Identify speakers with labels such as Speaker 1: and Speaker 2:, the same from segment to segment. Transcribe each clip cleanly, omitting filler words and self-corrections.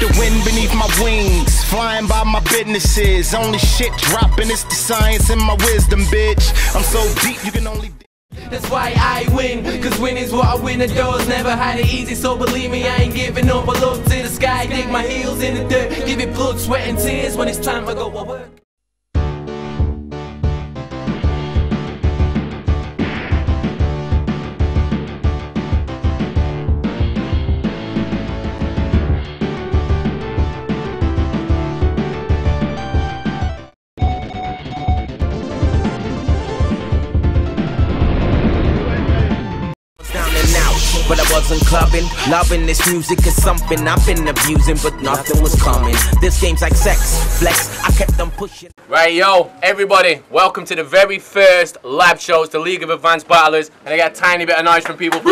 Speaker 1: the wind beneath my wings, flying by my businesses. Only shit dropping, it's the science and my wisdom, bitch. I'm so deep, you can only...
Speaker 2: That's why I win, cause winning's what I win adores. Never had it easy, so believe me, I ain't giving up. I look to the sky, dig my heels in the dirt, give it blood, sweat and tears when it's time to go to work.
Speaker 3: But I wasn't clubbing, loving this music is something I've been abusing, but nothing was coming. This game's like sex, flex, I kept on pushing.
Speaker 4: Right, yo, everybody, welcome to the very first lab shows, the League of Advanced Battlers, and I got a tiny bit of noise from people.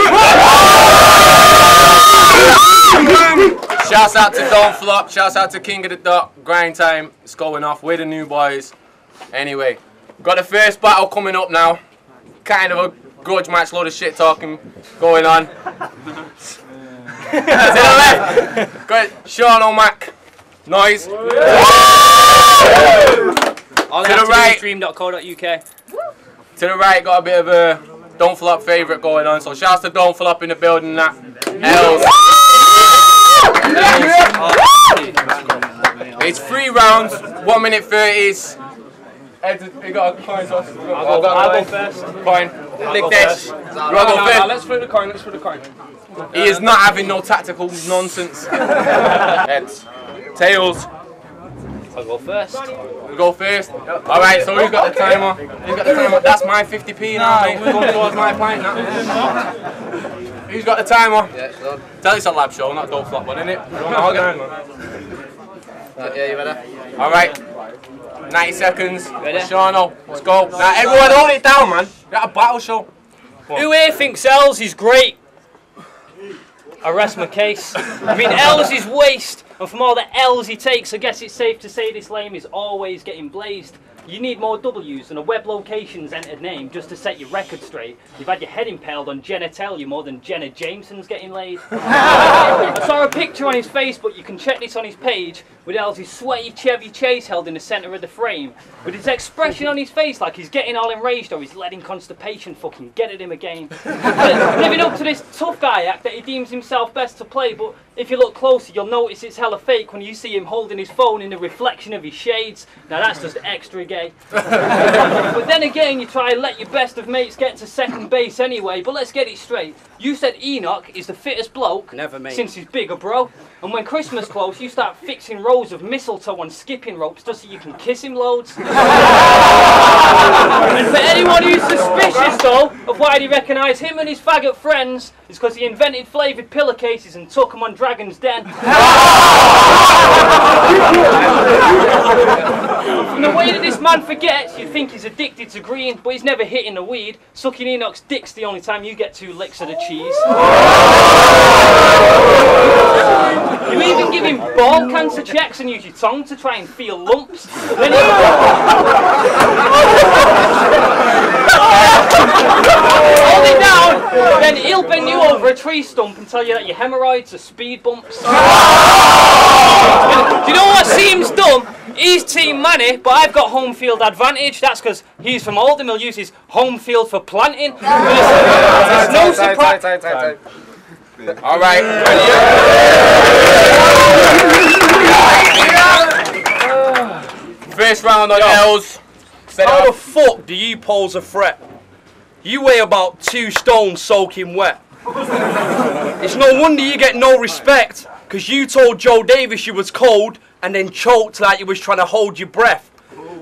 Speaker 4: Shouts out to Don't Flop, shouts out to King of the Dot, Grind Time, it's going off, we're the new boys. Anyway, got the first battle coming up now, kind of a grudge match, load of shit talking going on. To the left, got Seano Mac, noise. To the right,
Speaker 5: stream.co.uk.
Speaker 4: To the right, got a bit of a Don't Flop favourite going on. So shouts to Don't Flop in the building. That Elz. It's 3 rounds, 1 minute 30s. You got a coin toss. I'll go first. Coin. Lick this.
Speaker 5: Let's flip the coin, let's flip the coin.
Speaker 4: He is not having no tactical nonsense. Heads. Tails.
Speaker 5: I'll go first.
Speaker 4: We go first. Alright, so who's got the timer? Who's got the timer? That's my 50p now, mate. We're going towards my pint now. Who's got the timer?
Speaker 6: Yeah, sure.
Speaker 4: Tell it's a lab show, not Don't Flop one, innit?
Speaker 6: Yeah, you better.
Speaker 4: Alright. 90 seconds.
Speaker 5: Ready?
Speaker 4: Seano, let's go. Now everyone hold it down, man. We got a battle show.
Speaker 5: Who here thinks Elz is great? I rest my case. I mean, Elz is waste, and from all the L's he takes, I guess it's safe to say this lame is always getting blazed. You need more W's than a web location's entered name just to set your record straight. You've had your head impaled on genitalia more than Jenna Jameson's getting laid. I saw a picture on his Facebook, you can check this on his page, with Elz's sweaty Chevy Chase held in the centre of the frame, with his expression on his face like he's getting all enraged or he's letting constipation fucking get at him again. Living up to this tough guy act that he deems himself best to play, but if you look closer you'll notice it's hella fake when you see him holding his phone in the reflection of his shades. Now that's just extra gay. But then again, you try and let your best of mates get to second base anyway, but let's get it straight. You said Enoch is the fittest bloke since he's bigger, bro. And when Christmas close, you start fixing rows of mistletoe on skipping ropes just so you can kiss him loads. And for anyone who's suspicious, though, of why they recognise him and his faggot friends, is because he invented flavoured pillowcases and took them on Dragon's Den. From the way that this man forgets, you'd think he's addicted to green, but he's never hitting the weed. Sucking Enoch's dick's the only time you get 2 licks of the cheese. You even give him ball cancer checks and use your tongue to try and feel lumps. Then hold it down, then he'll bend you over a tree stump and tell you that your hemorrhoids are speed bumps. Do you know what seems dumb? He's Team Manny, but I've got home field advantage. That's because he's from Oldham. He'll use his home field for planting. There's no surprise.
Speaker 4: All right. First round on Elz.
Speaker 7: How the fuck do you pose a threat? You weigh about 2 stones soaking wet. It's no wonder you get no respect, because you told Joe Davis you was cold and then choked like you was trying to hold your breath.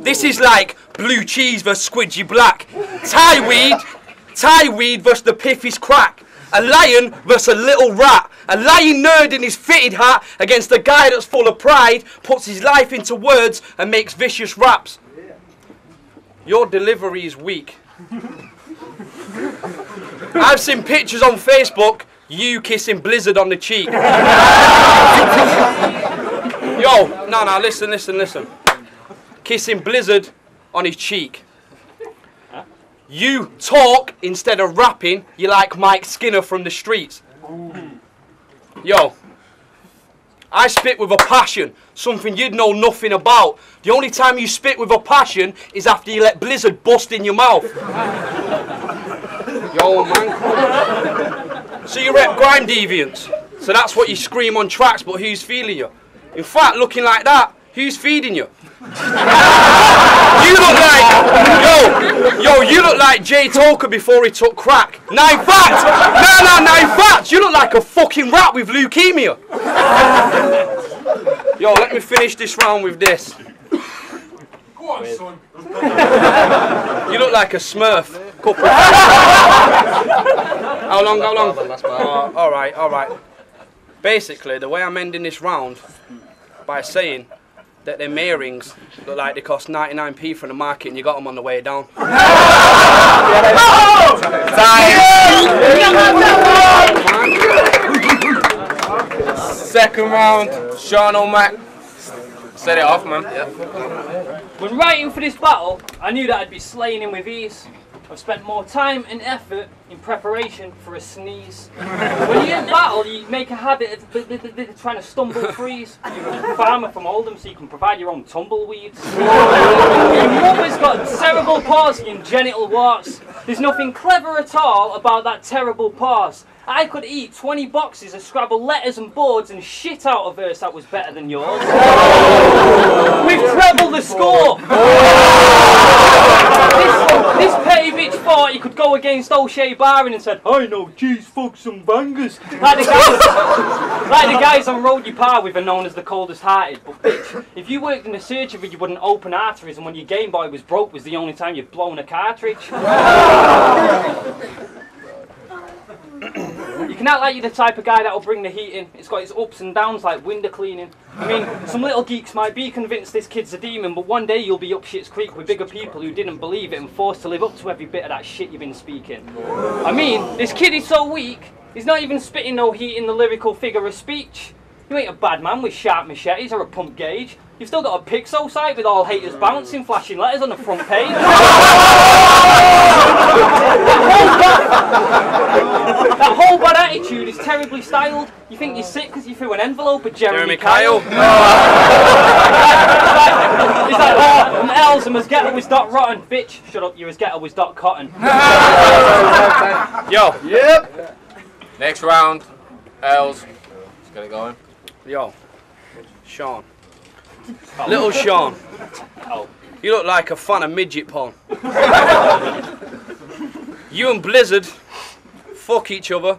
Speaker 7: This is like blue cheese versus squidgy black. Thai weed versus the piffiest crack. A lion versus a little rat. A lying nerd in his fitted hat against a guy that's full of pride, puts his life into words and makes vicious raps. Your delivery is weak. I've seen pictures on Facebook, you kissing Blizzard on the cheek. Yo, no, listen. Kissing Blizzard on his cheek. You talk instead of rapping, you like Mike Skinner from the streets. Yo, I spit with a passion, something you'd know nothing about. The only time you spit with a passion is after you let Blizzard bust in your mouth. Yo, man. So you rep grime deviants. So that's what you scream on tracks, but who's feeling you? In fact, looking like that, who's feeding you? You look like, you look like Jay Toker before he took crack. Now in fact, you look like a fucking rat with leukemia. Yo, let me finish this round with this.
Speaker 4: Go on, son.
Speaker 7: You look like a Smurf. How long? All right. Basically, the way I'm ending this round, by saying that them earrings look like they cost 99p from the market and you got them on the way down.
Speaker 4: Second round, Seano Mac. Set it off, man.
Speaker 5: When writing for this battle, I knew that I'd be slaying him with ease. I've spent more time and effort in preparation for a sneeze. When you're in battle, you make a habit of trying to stumble freeze. You're a farmer from Oldham, so you can provide your own tumbleweeds. Your mother's got cerebral palsy and genital warts. There's nothing clever at all about that terrible pause. I could eat 20 boxes of Scrabble letters and boards and shit out a verse that was better than yours. We've trebled the score. This petty bitch thought he could go against O'Shea Barron and said, I know cheese fucks and bangers. Like the guys on Road Your Par with are known as the coldest hearted. But bitch, if you worked in a surgery, you wouldn't open arteries, and when your Game Boy was broke was the only time you'd blown a cartridge. You can act like you're the type of guy that'll bring the heat in. It's got its ups and downs like window cleaning. I mean, some little geeks might be convinced this kid's a demon, but one day you'll be up shit's creek with bigger people who didn't believe it and forced to live up to every bit of that shit you've been speaking. I mean, this kid is so weak, he's not even spitting no heat in the lyrical figure of speech. You ain't a bad man with sharp machetes or a pump gauge. You've still got a Pixo site with all haters bouncing, flashing letters on the front page. That whole bad attitude is terribly styled. You think you're sick because you threw an envelope at Jeremy Kyle. He's like, oh, Elz Vs Seano Mac. Bitch, shut up, you're as ghetto as Doc Cotton.
Speaker 7: Yo.
Speaker 4: Yep. Next round, Elz. Let's get it going.
Speaker 7: Yo. Sean. Little Sean. You look like a fan of midget porn. You and Blizzard fuck each other.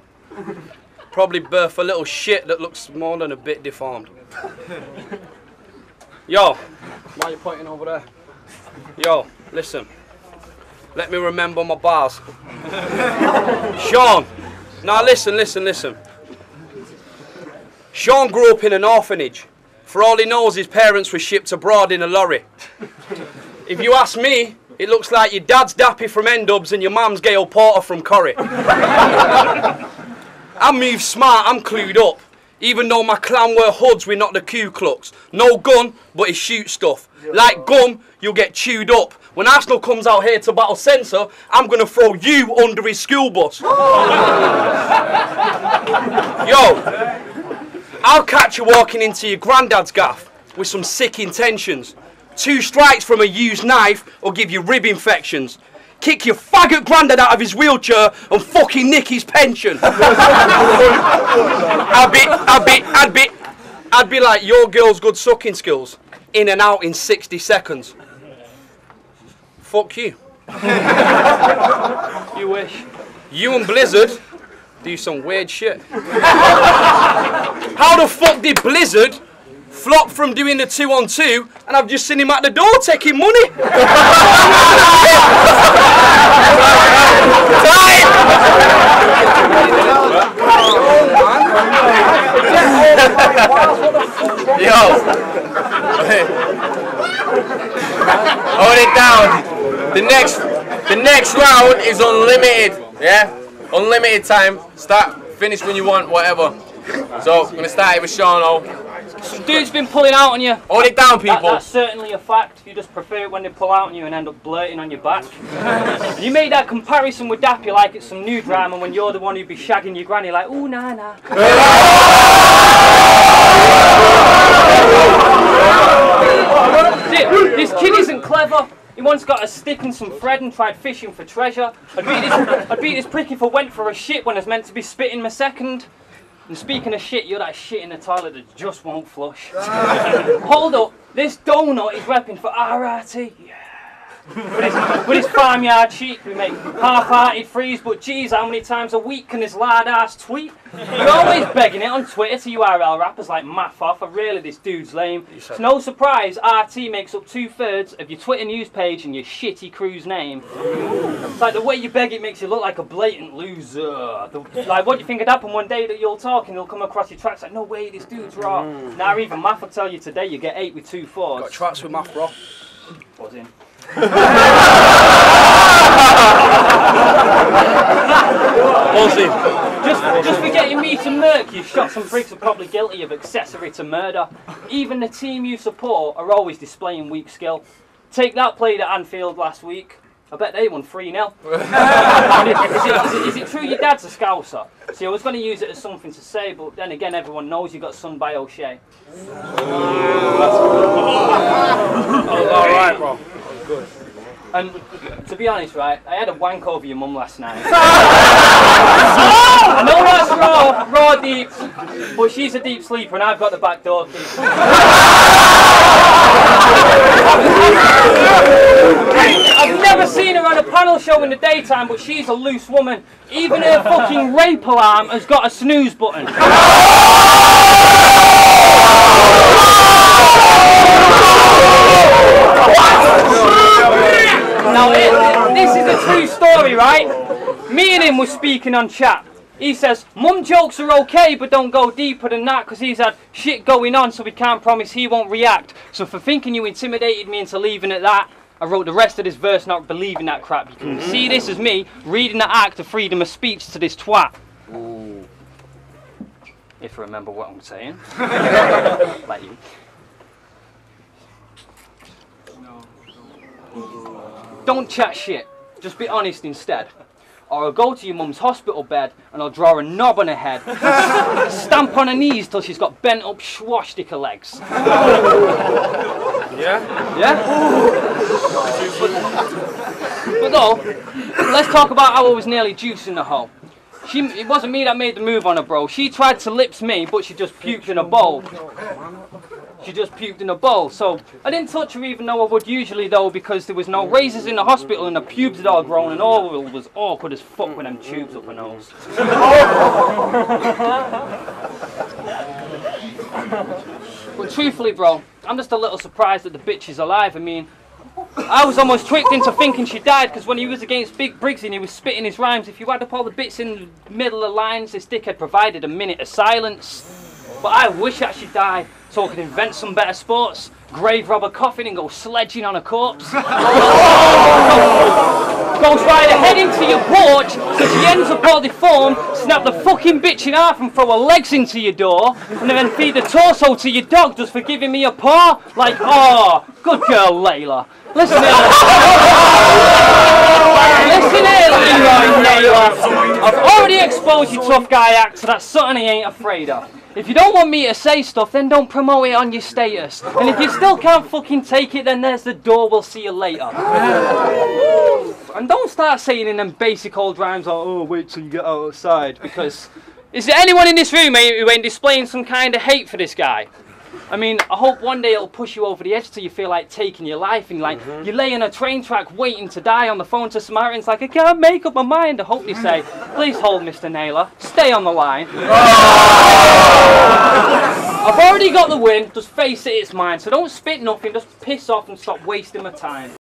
Speaker 7: Probably birth a little shit that looks more than a bit deformed. Yo, why are you pointing over there? Yo, listen. Let me remember my bars. Sean. Now listen. Sean grew up in an orphanage. For all he knows, his parents were shipped abroad in a lorry. If you ask me, it looks like your dad's Dappy from N-Dubs and your mum's Gail Porter from Corrie. I move smart, I'm clued up. Even though my clan wear hoods, we're not the Ku Klux. No gun, but it shoots stuff. Like gum, you'll get chewed up. When Arsenal comes out here to battle Censor, I'm gonna throw you under his school bus. Yo. I'll catch you walking into your granddad's gaff with some sick intentions. 2 strikes from a used knife will give you rib infections. Kick your faggot granddad out of his wheelchair and fucking nick his pension. I'd be like your girl's good sucking skills. In and out in 60 seconds. Fuck you.
Speaker 5: You wish.
Speaker 7: You and Blizzard do some weird shit. How the fuck did Blizzard flop from doing the 2-on-2 and I've just seen him at the door taking money?
Speaker 4: Yo. Hold it down. The next round is unlimited. Yeah? Unlimited time. Finish when you want, whatever. So, I'm going to start it with Seano.
Speaker 5: Some dude's been pulling out on you.
Speaker 4: Hold it down, people.
Speaker 5: That's certainly a fact. You just prefer it when they pull out on you and end up blurting on your back. You made that comparison with Dappy like it's some new drama when you're the one who'd be shagging your granny like, ooh, nah, nah. This kid isn't clever. He once got a stick and some thread and tried fishing for treasure. I'd beat this prick if I went for a shit when I was meant to be spitting my second. And speaking of shit, you're that shit in the toilet that just won't flush. Hold up, this donut is repping for RRT. Yeah. With his farmyard cheek, we make half-hearted freeze, but geez, how many times a week can this lard-ass tweet? You're always begging it on Twitter to URL rappers like Math Off, or really this dude's lame. It's no surprise RT makes up 2/3 of your Twitter news page and your shitty crew's name. It's like the way you beg it makes you look like a blatant loser. Like, what do you think would happen one day that you'll talk and they'll come across your tracks like, no way, this dude's raw. Now even Math will tell you today you get 8 with 2 4s.
Speaker 7: Got tracks with Math, bro.
Speaker 5: What's in? Just for getting me to murk, you shots and bricks are probably guilty of accessory to murder. Even the team you support are always displaying weak skill. Take that played at Anfield last week. I bet they won 3-0. Is it true your dad's a Scouser? See, I was going to use it as something to say, but then again, everyone knows you got son by O'Shea.
Speaker 7: Alright, bro.
Speaker 5: Good. And to be honest, right, I had a wank over your mum last night. I know that's raw deep, but she's a deep sleeper and I've got the back door key. I've never seen her on a panel show in the daytime, but she's a loose woman. Even her fucking rape alarm has got a snooze button. Now, this is a true story, right? Me and him were speaking on chat. He says, mum jokes are okay, but don't go deeper than that because he's had shit going on, so we can't promise he won't react. So for thinking you intimidated me into leaving at that, I wrote the rest of this verse not believing that crap. You can see this as me reading the act of freedom of speech to this twat. Ooh. If I remember what I'm saying. Like you. Don't chat shit, just be honest instead. Or I'll go to your mum's hospital bed and I'll draw a knob on her head, stamp on her knees till she's got bent up swastika legs.
Speaker 7: Yeah?
Speaker 5: Yeah? But though, let's talk about how I was nearly juicing the hoe. It wasn't me that made the move on her, bro. She tried to lips me, but she just puked in a bowl. So I didn't touch her even though I would usually though, because there was no razors in the hospital and the pubes had all grown and all was awkward as fuck with them tubes up her nose. But truthfully, bro, I'm just a little surprised that the bitch is alive. I mean, I was almost tricked into thinking she died because when he was against Big Briggsy and he was spitting his rhymes, if you add up all the bits in the middle of the lines, this dickhead provided a minute of silence. But I wish that she died so I could invent some better sports, grave rob a coffin and go sledging on a corpse. Goes right ahead into your porch so she ends up all deformed, snap the fucking bitch in half and throw her legs into your door, and then feed the torso to your dog just for giving me a paw. Like, oh, good girl, Layla. Listen here. Listen here, Layla. I've already exposed your tough guy act, so that's something he ain't afraid of. If you don't want me to say stuff, then don't promote it on your status. And if you still can't fucking take it, then there's the door, we'll see you later. And don't start saying in them basic old rhymes like, oh, wait till you get outside, because is there anyone in this room who ain't displaying some kind of hate for this guy? I mean, I hope one day it'll push you over the edge till you feel like taking your life and like you lay in a train track waiting to die on the phone to Samaritans like, I can't make up my mind. I hope they say, please hold Mr. Naylor, stay on the line. I've already got the win, just face it, it's mine. So don't spit nothing, just piss off and stop wasting my time.